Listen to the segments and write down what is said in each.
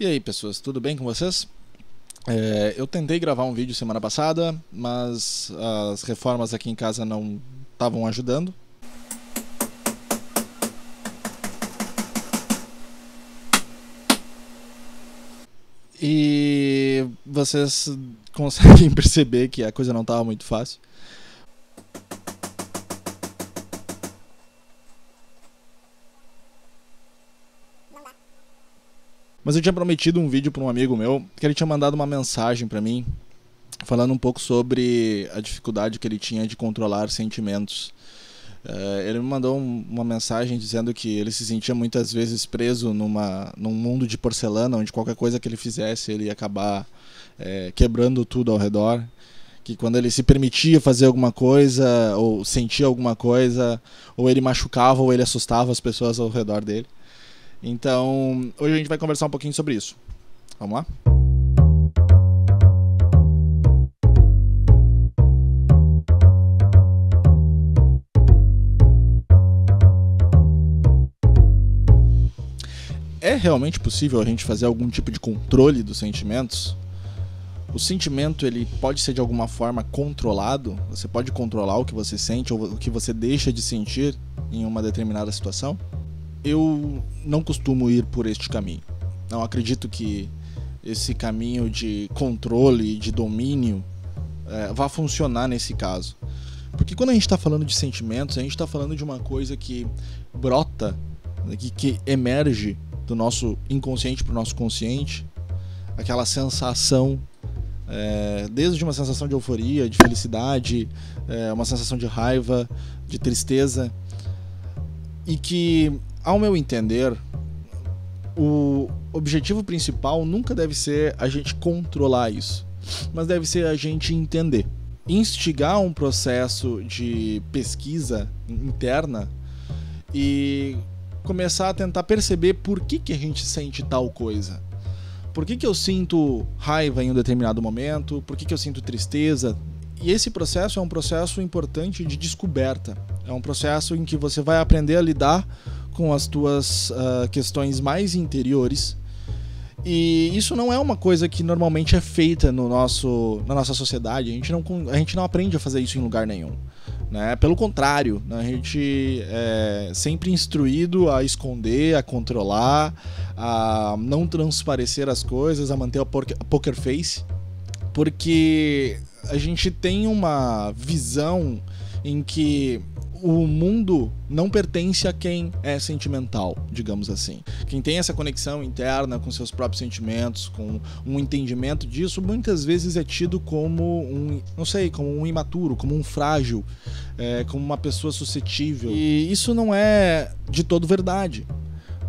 E aí, pessoas, tudo bem com vocês? Eu tentei gravar um vídeo semana passada, mas as reformas aqui em casa não estavam ajudando. E vocês conseguem perceber que a coisa não estava muito fácil. Mas eu tinha prometido um vídeo para um amigo meu, que ele tinha mandado uma mensagem para mim, falando um pouco sobre a dificuldade que ele tinha de controlar sentimentos. Ele me mandou uma mensagem dizendo que ele se sentia muitas vezes preso num mundo de porcelana, onde qualquer coisa que ele fizesse ele ia acabar quebrando tudo ao redor. Que quando ele se permitia fazer alguma coisa, ou sentia alguma coisa, ou ele machucava ou ele assustava as pessoas ao redor dele. Então, hoje a gente vai conversar um pouquinho sobre isso. Vamos lá? É realmente possível a gente fazer algum tipo de controle dos sentimentos? O sentimento, ele pode ser de alguma forma controlado? Você pode controlar o que você sente ou o que você deixa de sentir em uma determinada situação? Eu não costumo ir por este caminho. Não acredito que esse caminho de controle, de domínio, vá funcionar nesse caso. Porque quando a gente está falando de sentimentos, a gente está falando de uma coisa que brota, que emerge do nosso inconsciente para o nosso consciente. Aquela sensação, desde uma sensação de euforia, de felicidade, uma sensação de raiva, de tristeza. E que, ao meu entender, o objetivo principal nunca deve ser a gente controlar isso, mas deve ser a gente entender. Instigar um processo de pesquisa interna e começar a tentar perceber por que a gente sente tal coisa. Por que eu sinto raiva em um determinado momento? Por que eu sinto tristeza? E esse processo é um processo importante de descoberta. É um processo em que você vai aprender a lidar com as tuas questões mais interiores. E isso não é uma coisa que normalmente é feita na nossa sociedade. A gente não aprende a fazer isso em lugar nenhum, né? Pelo contrário, né? A gente é sempre instruído a esconder, a controlar, a não transparecer as coisas, a manter a poker face, porque a gente tem uma visão em que o mundo não pertence a quem é sentimental, digamos assim. Quem tem essa conexão interna com seus próprios sentimentos, com um entendimento disso, muitas vezes é tido como como um imaturo, como um frágil, como uma pessoa suscetível. E isso não é de todo verdade.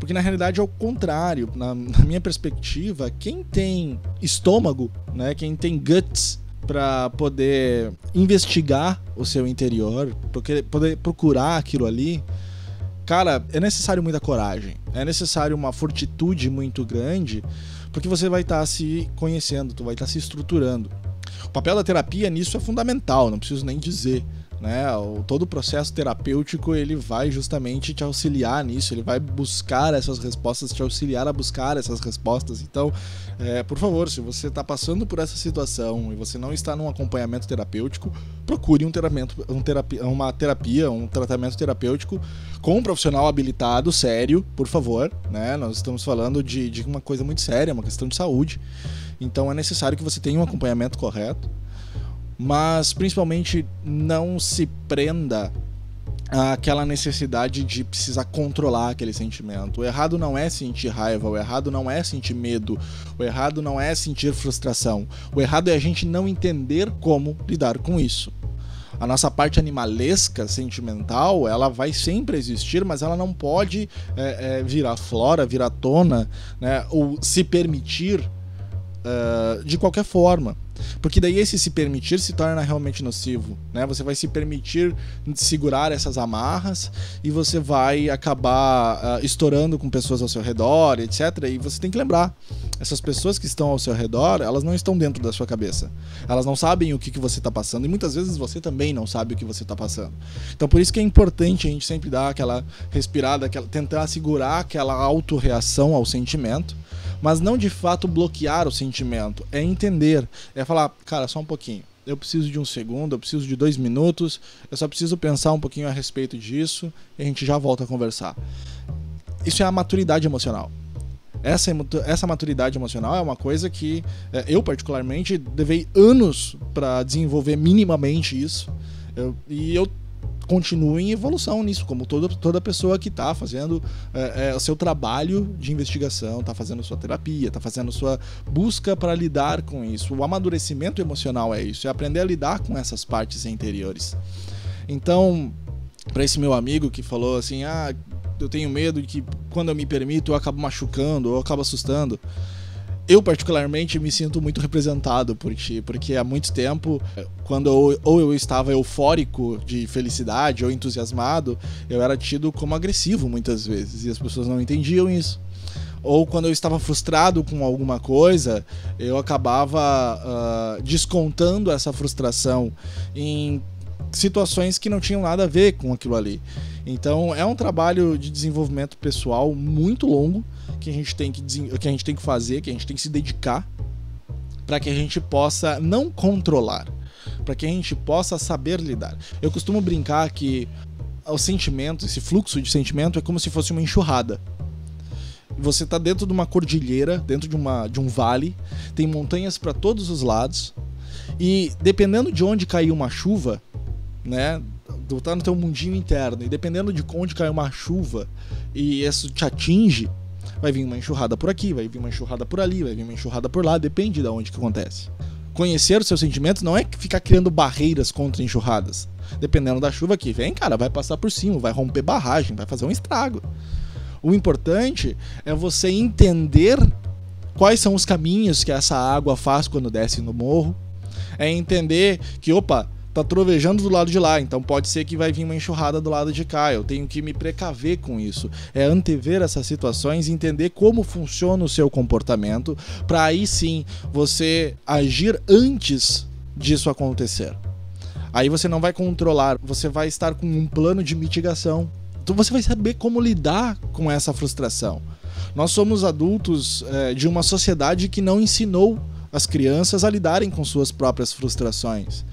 Porque na realidade é o contrário. Na minha perspectiva, quem tem estômago, né, quem tem guts, para poder investigar o seu interior, poder procurar aquilo ali, cara, é necessário muita coragem, é necessário uma fortitude muito grande, porque você vai estar se conhecendo, tu vai estar se estruturando. O papel da terapia nisso é fundamental, não preciso nem dizer, né? Todo o processo terapêutico, ele vai justamente te auxiliar nisso, ele vai buscar essas respostas, te auxiliar a buscar essas respostas. Então, por favor, se você está passando por essa situação e você não está num acompanhamento terapêutico, procure um tratamento terapêutico com um profissional habilitado, sério, por favor, né? Nós estamos falando de uma coisa muito séria, uma questão de saúde. Então é necessário que você tenha um acompanhamento correto. Mas principalmente não se prenda àquela necessidade de precisar controlar aquele sentimento. O errado não é sentir raiva, o errado não é sentir medo, o errado não é sentir frustração. O errado é a gente não entender como lidar com isso. A nossa parte animalesca, sentimental, ela vai sempre existir, mas ela não pode vir à flora, vir à tona, né, ou se permitir de qualquer forma. Porque daí esse se permitir se torna realmente nocivo, né? Você vai se permitir segurar essas amarras e você vai acabar estourando com pessoas ao seu redor, etc. E você tem que lembrar, essas pessoas que estão ao seu redor, elas não estão dentro da sua cabeça. Elas não sabem o que você está passando e muitas vezes você também não sabe o que você está passando. Então por isso que é importante a gente sempre dar aquela respirada, tentar segurar aquela autorreação ao sentimento, mas não de fato bloquear o sentimento, é entender, é falar, cara, só um pouquinho, eu preciso de um segundo, eu preciso de 2 minutos, eu só preciso pensar um pouquinho a respeito disso e a gente já volta a conversar. Isso é a maturidade emocional. Essa maturidade emocional é uma coisa que eu particularmente levei anos para desenvolver minimamente isso, e eu continuo em evolução nisso, como toda pessoa que está fazendo o seu trabalho de investigação, está fazendo sua terapia, está fazendo sua busca para lidar com isso. O amadurecimento emocional é isso, é aprender a lidar com essas partes interiores. Então, para esse meu amigo que falou assim, eu tenho medo de que quando eu me permito eu acabo machucando ou eu acabo assustando, eu particularmente me sinto muito representado por ti, porque há muito tempo, quando eu estava eufórico de felicidade ou entusiasmado, eu era tido como agressivo muitas vezes, e as pessoas não entendiam isso. Ou quando eu estava frustrado com alguma coisa, eu acabava descontando essa frustração em situações que não tinham nada a ver com aquilo ali. Então é um trabalho de desenvolvimento pessoal muito longo que a gente tem que fazer, que a gente tem que se dedicar para que a gente possa não controlar, para que a gente possa saber lidar. Eu costumo brincar que o sentimento, esse fluxo de sentimento é como se fosse uma enxurrada. Você está dentro de uma cordilheira, dentro de um vale, tem montanhas para todos os lados, e dependendo de onde cair uma chuva, né, tá no teu mundinho interno, e dependendo de onde cai uma chuva e isso te atinge, vai vir uma enxurrada por aqui, vai vir uma enxurrada por ali, vai vir uma enxurrada por lá, depende de onde que acontece. Conhecer os seus sentimentos não é ficar criando barreiras contra enxurradas. Dependendo da chuva que vem, cara, vai passar por cima, vai romper barragem, vai fazer um estrago. O importante é você entender quais são os caminhos que essa água faz quando desce no morro, é entender que, tá trovejando do lado de lá, então pode ser que vai vir uma enxurrada do lado de cá, eu tenho que me precaver com isso. É antever essas situações e entender como funciona o seu comportamento, para aí sim você agir antes disso acontecer. Aí você não vai controlar, você vai estar com um plano de mitigação. Então você vai saber como lidar com essa frustração. Nós somos adultos de uma sociedade que não ensinou as crianças a lidarem com suas próprias frustrações.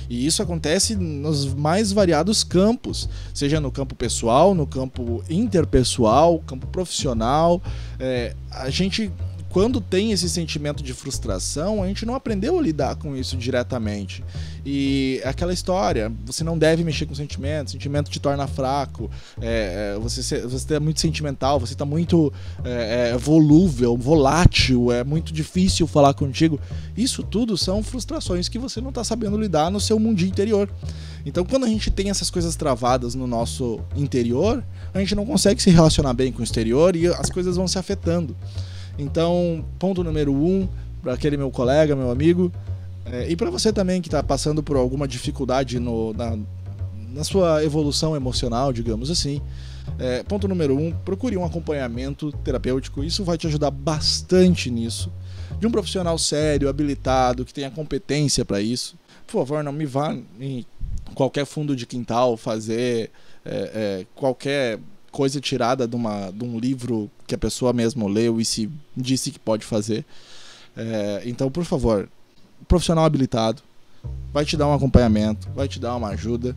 E isso acontece nos mais variados campos, seja no campo pessoal, no campo interpessoal, campo profissional. A gente, quando tem esse sentimento de frustração, a gente não aprendeu a lidar com isso diretamente. E aquela história, você não deve mexer com sentimento te torna fraco, você é muito sentimental, você está muito volúvel, volátil, é muito difícil falar contigo. Isso tudo são frustrações que você não está sabendo lidar no seu mundinho interior. Então, quando a gente tem essas coisas travadas no nosso interior, a gente não consegue se relacionar bem com o exterior e as coisas vão se afetando. Então, ponto número 1, para aquele meu colega, meu amigo, e para você também que está passando por alguma dificuldade na sua evolução emocional, digamos assim. Ponto número 1, procure um acompanhamento terapêutico, isso vai te ajudar bastante nisso. De um profissional sério, habilitado, que tenha competência para isso. Por favor, não me vá em qualquer fundo de quintal fazer qualquer coisa tirada de um livro que a pessoa mesmo leu e se disse que pode fazer. Então, por favor, profissional habilitado vai te dar um acompanhamento, vai te dar uma ajuda.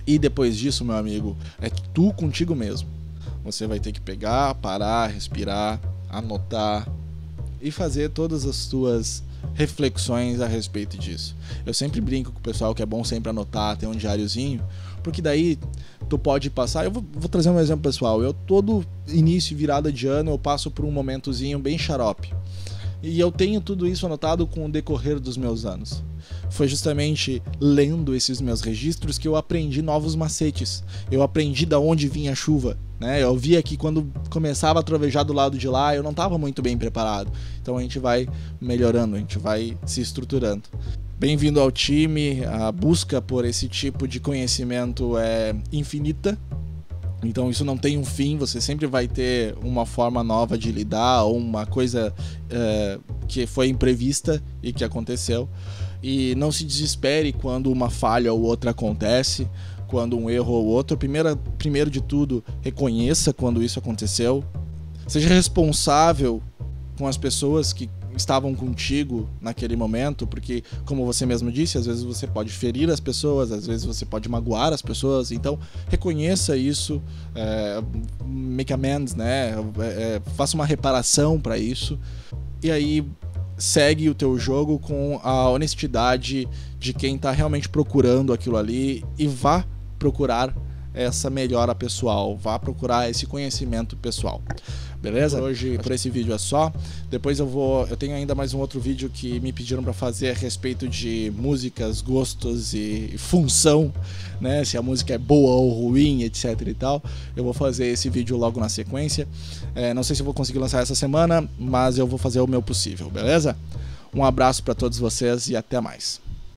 E depois disso, meu amigo, é tu contigo mesmo. Você vai ter que pegar, parar, respirar, anotar e fazer todas as tuas reflexões a respeito disso. Eu sempre brinco com o pessoal que é bom sempre anotar, ter um diáriozinho, porque daí tu pode passar. Eu vou trazer um exemplo pessoal. Eu todo início e virada de ano eu passo por um momentozinho bem xarope. E eu tenho tudo isso anotado com o decorrer dos meus anos. Foi justamente lendo esses meus registros que eu aprendi novos macetes. Eu aprendi da onde vinha a chuva, né? Eu via que quando começava a trovejar do lado de lá, eu não estava muito bem preparado. Então a gente vai melhorando, a gente vai se estruturando. Bem-vindo ao time, a busca por esse tipo de conhecimento é infinita. Então isso não tem um fim, você sempre vai ter uma forma nova de lidar ou uma coisa que foi imprevista e que aconteceu. E não se desespere quando uma falha ou outra acontece, quando um erro ou outro. Primeiro de tudo, reconheça quando isso aconteceu. Seja responsável com as pessoas que estavam contigo naquele momento, porque, como você mesmo disse, às vezes você pode ferir as pessoas, às vezes você pode magoar as pessoas, então reconheça isso, make amends, né? Faça uma reparação para isso, e aí segue o teu jogo com a honestidade de quem tá realmente procurando aquilo ali, e vá procurar essa melhora pessoal, vá procurar esse conhecimento pessoal. Beleza? Por hoje, por esse vídeo é só. Depois eu tenho ainda mais um outro vídeo que me pediram para fazer a respeito de músicas, gostos e função, né? Se a música é boa ou ruim, etc e tal. Eu vou fazer esse vídeo logo na sequência. Não sei se eu vou conseguir lançar essa semana, mas eu vou fazer o meu possível, beleza? Um abraço para todos vocês e até mais.